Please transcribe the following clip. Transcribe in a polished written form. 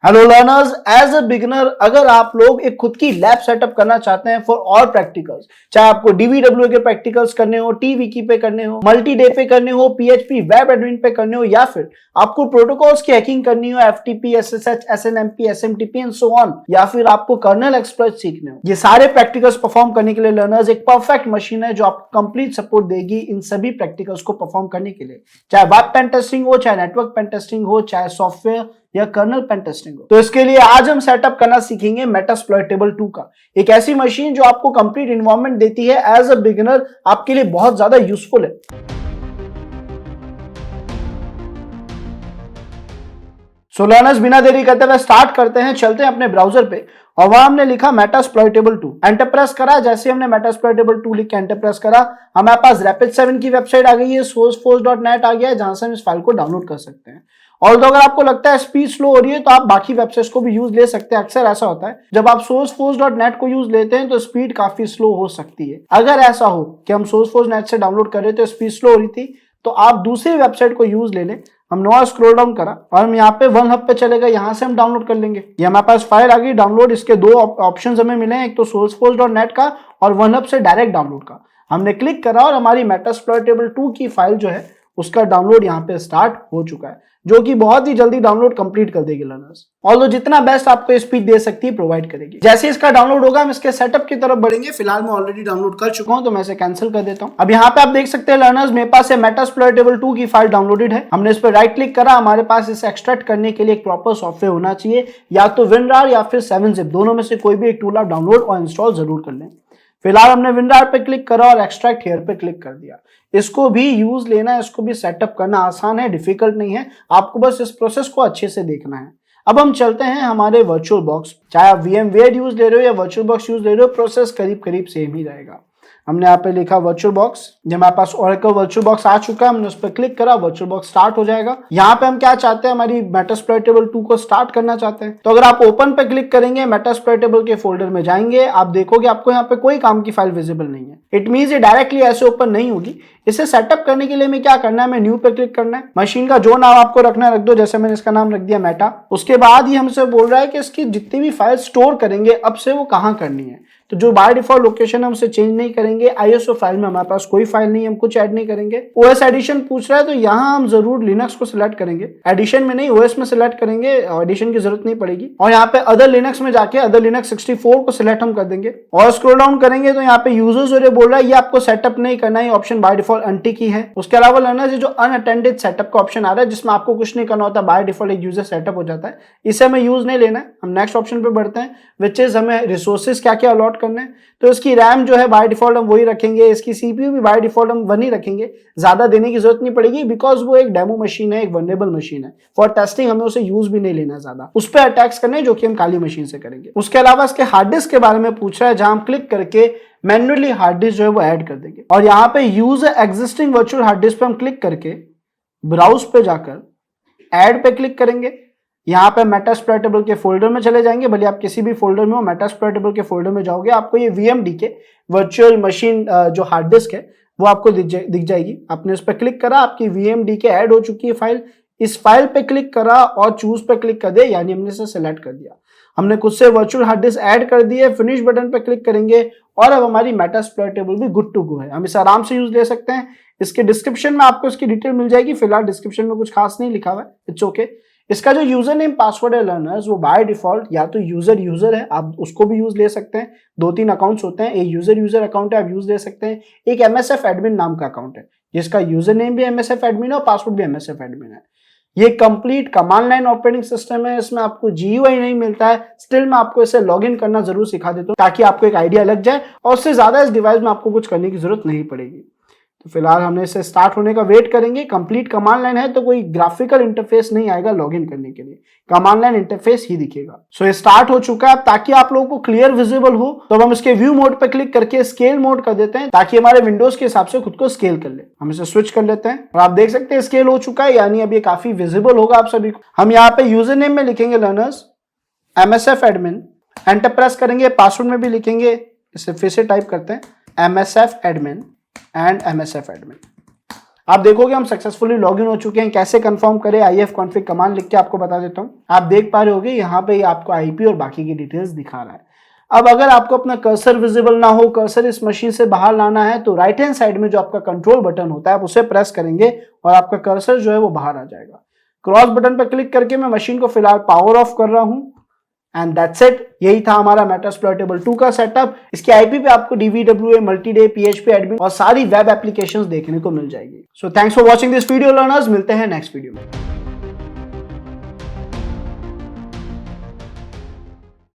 Hello learners, as a beginner अगर आप लोग एक खुद की लैब सेटअप करना चाहते हैं फॉर ऑल प्रैक्टिकल्स, चाहे आपको डीवीडब्ल्यू के प्रैक्टिकल्स करने हो, टीवीकी पे करने हो, मल्टी डे पे करने हो, पीएचपी वेब एडमिन पे करने हो, या फिर आपको प्रोटोकॉल्स की हैकिंग करनी हो, FTP, SSH, SNMP, SMTP and so on, या फिर आपको कर्नल एक्सप्लॉइट सीखने हो, ये सारे प्रैक्टिकल्स परफॉर्म करने के लिए लर्नर्स एक परफेक्ट मशीन है जो आपको कंप्लीट सपोर्ट देगी इन सभी प्रैक्टिकल्स को परफॉर्म करने के लिए। चाहे वेब पेन टेस्टिंग हो, चाहे नेटवर्क पेन टेस्टिंग हो, चाहे सॉफ्टवेयर या कर्नल पेन टेस्टिंग हो। तो इसके लिए आज हम सेटअप करना सीखेंगे मेटास्प्लॉइटेबल 2 का, एक ऐसी मशीन जो आपको कंप्लीट एनवायरनमेंट देती है, एज अ बिगिनर आपके लिए बहुत ज्यादा यूजफुल है। सो लर्नर्स, बिना देरी करते हुए स्टार्ट करते हैं, चलते हैं अपने ब्राउजर पे और वहां हमने लिखा मेटास्प्लॉइटेबल 2, एंटर प्रेस करा। जैसे हमने मेटास्प्लॉइटेबल 2 लिख के एंटर प्रेस करा, हमारे पास रैपिड 7 की वेबसाइट आ गई है, sourceforce.net आ गया है, जहां से हम इस फाइल को डाउनलोड कर सकते हैं। और अगर आपको लगता है स्पीड स्लो हो रही है तो आप बाकी वेबसाइट्स को भी यूज ले सकते हैं। अक्सर ऐसा होता है जब आप sourceforce.net को यूज लेते हैं तो स्पीड काफी स्लो हो सकती है। अगर ऐसा हो कि हम sourceforce.net से डाउनलोड कर रहे थे तो स्पीड स्लो हो रही थी, तो आप दूसरी वेबसाइट को यूज ले लें। हम नोआ स्क्रॉल डाउन करा और हम यहाँ पे वन हब पे चले गए, यहाँ से हम डाउनलोड कर लेंगे। ये हमारे पास फाइल आ गई डाउनलोड। इसके दो ऑप्शंस हमें मिले हैं, एक तो sourceforce.net का और वन हब से डायरेक्ट डाउनलोड का। हमने क्लिक करा और हमारी मेटास्प्लॉइटेबल 2 की फाइल जो है उसका डाउनलोड यहाँ पे स्टार्ट हो चुका है, जो कि बहुत ही जल्दी डाउनलोड कंप्लीट कर देगी लर्नर्स। ऑल्दो जितना बेस्ट आपको स्पीड दे सकती है प्रोवाइड करेगी। जैसे इसका डाउनलोड होगा हम इसके सेटअप की तरफ बढ़ेंगे। फिलहाल मैं ऑलरेडी डाउनलोड कर चुका हूं तो मैं इसे कैंसिल कर देता हूं। अब यहाँ पे आप देख सकते हैं लर्नर्स, मेरे पास मेटास्प्लॉइटेबल 2 की फाइल डाउनलोडेड है। हमने इस पर राइट क्लिक करा। हमारे पास इसे एक्सट्रैक्ट करने के लिए एक प्रॉपर सॉफ्टवेयर होना चाहिए, या तो WinRAR या फिर 7zip, दोनों में से कोई भी एक टूल आप डाउनलोड और इंस्टॉल जरूर कर लें। फिलहाल हमने WinRAR पे क्लिक करा और एक्सट्रैक्ट हियर पे क्लिक कर दिया। इसको भी यूज लेना है, इसको भी सेटअप करना आसान है, डिफिकल्ट नहीं है। आपको बस इस प्रोसेस को अच्छे से देखना है। अब हम चलते हैं हमारे वर्चुअल बॉक्स। चाहे आप VMware यूज ले रहे हो या वर्चुअल बॉक्स यूज ले रहे हो, प्रोसेस करीब करीब सेम ही रहेगा। हमने यहाँ पे लिखा वर्चुअल बॉक्स। जब हमारे पास ओरेकल वर्चुअल बॉक्स आ चुका है, हमने उस पर क्लिक करा, वर्चुअल बॉक्स स्टार्ट हो जाएगा। यहाँ पे हम क्या चाहते हैं, हमारी मेटास्प्लॉइटेबल 2 को स्टार्ट करना चाहते हैं। तो अगर आप ओपन पे क्लिक करेंगे, मेटास्प्लॉइटेबल के फोल्डर में जाएंगे, आप देखोगे आपको यहाँ पे कोई काम की फाइल विजिबल नहीं है। इट मींस ये डायरेक्टली ऐसे ओपन नहीं होगी। इसे सेटअप करने के लिए हमें क्या करना है, हमें न्यू पे क्लिक करना है। मशीन का जो नाम आपको रखना है रख दो, जैसे मैंने इसका नाम रख दिया मेटा। उसके बाद ही हमसे बोल रहा है कि इसकी जितनी भी फाइल स्टोर करेंगे अब से वो कहाँ करनी है। तो जो बाय डिफॉल्ट लोकेशन है उसे चेंज नहीं करेंगे। आईएसओ फाइल में हमारे पास कोई फाइल नहीं है, हम कुछ ऐड नहीं करेंगे। ओएस एडिशन पूछ रहा है तो यहाँ हम जरूर लिनक्स को सिलेक्ट करेंगे, एडिशन में नहीं ओएस में सिलेक्ट करेंगे, एडिशन की जरूरत नहीं पड़ेगी। और यहाँ पे अदर लिनक्स में जाके अदर लिनक्स 64 को सिलेक्ट हम कर देंगे। और स्क्रॉल डाउन करेंगे तो यहाँ पे यूजर्स और ये बोल रहा है ये आपको सेटअप नहीं करना है, ऑप्शन बाय डिफॉल्ट अनटिक ही है। उसके अलावा लर्नर्स, जो अनअटेंडेड सेटअप का ऑप्शन आ रहा है जिसमें आपको कुछ नहीं करना होता, बाय डिफॉल्ट एक यूजर सेटअप हो जाता है, इसे हमें यूज नहीं लेना है। हम नेक्स्ट ऑप्शन पे बढ़ते हैं, विच इज हमें रिसोर्सेज क्या क्या अलॉट करने हैं। तो इसकी रैम जो है बाय डिफॉल्ट हम वही रखेंगे, इसकी सीपीयू भी बाय डिफॉल्ट हम वही रखेंगे, ज्यादा देने की जरूरत नहीं पड़ेगी, बिकॉज वो एक डेमो मशीन है, एक वल्नरेबल मशीन है। फॉर टेस्टिंग हमें उसे यूज भी नहीं लेना ज्यादा, उस पर अटैक्स करने जो कि हम काली मशीन से करेंगे। उसके अलावा इसके हार्ड डिस्क के बारे में पूछ रहा है, जहां हम क्लिक करके मैन्युअली हार्ड डिस्क जो है वो ऐड कर देंगे। और यहाँ पे use existing virtual hard disk पे हम क्लिक करके ब्राउज पे जाकर ऐड पे क्लिक करेंगे। यहाँ पे मेटास्प्लॉइटेबल के फोल्डर में चले जाएंगे, भले आप किसी भी फोल्डर में हो, मेटास्प्लॉइटेबल के फोल्डर में जाओगे, आपको ये VMD के वर्चुअल मशीन जो हार्ड डिस्क है वो आपको दिख जाएगी। आपने उस पर क्लिक करा, आपकी VMD के ऐड हो चुकी है फाइल। इस फाइल पे क्लिक करा और चूज पे क्लिक कर दिया, यानी हमने इसे सेलेक्ट कर दिया। हमने खुद से वर्चुअल हार्ड डिस्क ऐड कर दी है। फिनिश बटन पे क्लिक करेंगे और अब हमारी मेटास्प्लॉइटेबल भी गुड टू गो है, हम इसे आराम से यूज ले सकते हैं। इसके डिस्क्रिप्शन में आपको इसकी डिटेल मिल जाएगी। फिलहाल डिस्क्रिप्शन में कुछ खास नहीं लिखा हुआ है, इट्स ओके। इसका जो यूजर नेम पासवर्ड है लर्नर्स, वो बाय डिफॉल्ट या तो यूजर है, आप उसको भी यूज ले सकते हैं। 2-3 अकाउंट्स होते हैं, एक यूजर अकाउंट है, आप यूज ले सकते हैं। एक MSF एडमिन नाम का अकाउंट है, जिसका यूजर नेम भी MSF एडमिन है और पासवर्ड भी MSF एडमिन है। ये complete command line operating system है, इसमें आपको GUI नहीं मिलता है। स्टिल मैं आपको इसे लॉगिन करना जरूर सिखा देता हूँ ताकि आपको एक आइडिया लग जाए और उससे ज्यादा इस डिवाइस में आपको कुछ करने की जरूरत नहीं पड़ेगी। तो फिलहाल हमने इसे स्टार्ट होने का वेट करेंगे। कंप्लीट कमांड लाइन है तो कोई ग्राफिकल इंटरफेस नहीं आएगा लॉगिन करने के लिए, कमांड लाइन इंटरफेस ही दिखेगा। सो ये स्टार्ट हो चुका है। ताकि आप लोगों को क्लियर विजिबल हो तो हम इसके व्यू मोड पे क्लिक करके स्केल मोड कर देते हैं, ताकि हमारे विंडोज के हिसाब से खुद को स्केल कर ले। हम इसे स्विच कर लेते हैं और आप देख सकते हैं स्केल हो चुका है, यानी अब ये काफी विजिबल होगा आप सभी को। हम यहाँ पे यूजर नेम में लिखेंगे learners MSF admin, enter press करेंगे, पासवर्ड में भी लिखेंगे, इसे फिर से टाइप करते हैं MSF admin and MSF admin. आप देखोगे हम सक्सेसफुली लॉगिन हो चुके हैं। कैसे कंफर्म करें, ifconfig कमांड लिख के आपको बता देता हूं। आप देख पा रहे होगे यहाँ पे आपको आईपी और बाकी की डिटेल्स दिखा रहा है। अब अगर आपको अपना कर्सर विजिबल ना हो, कर्सर इस मशीन से बाहर लाना है, तो राइट हैंड साइड में जो आपका कंट्रोल बटन होता है आप उसे प्रेस करेंगे और आपका कर्सर जो है वो बाहर आ जाएगा। क्रॉस बटन पर क्लिक करके मैं मशीन को फिलहाल पावर ऑफ कर रहा हूं एंड दैट्स इट। यही था हमारा मेटास्प्लॉइटेबल 2 का सेटअप। इसके आईपी पे आपको DVWA, मल्टीडे, PHP एडमिन और सारी वेब एप्लीकेशंस देखने को मिल जाएगी। So thanks for watching this video learners. मिलते हैं नेक्स्ट वीडियो में।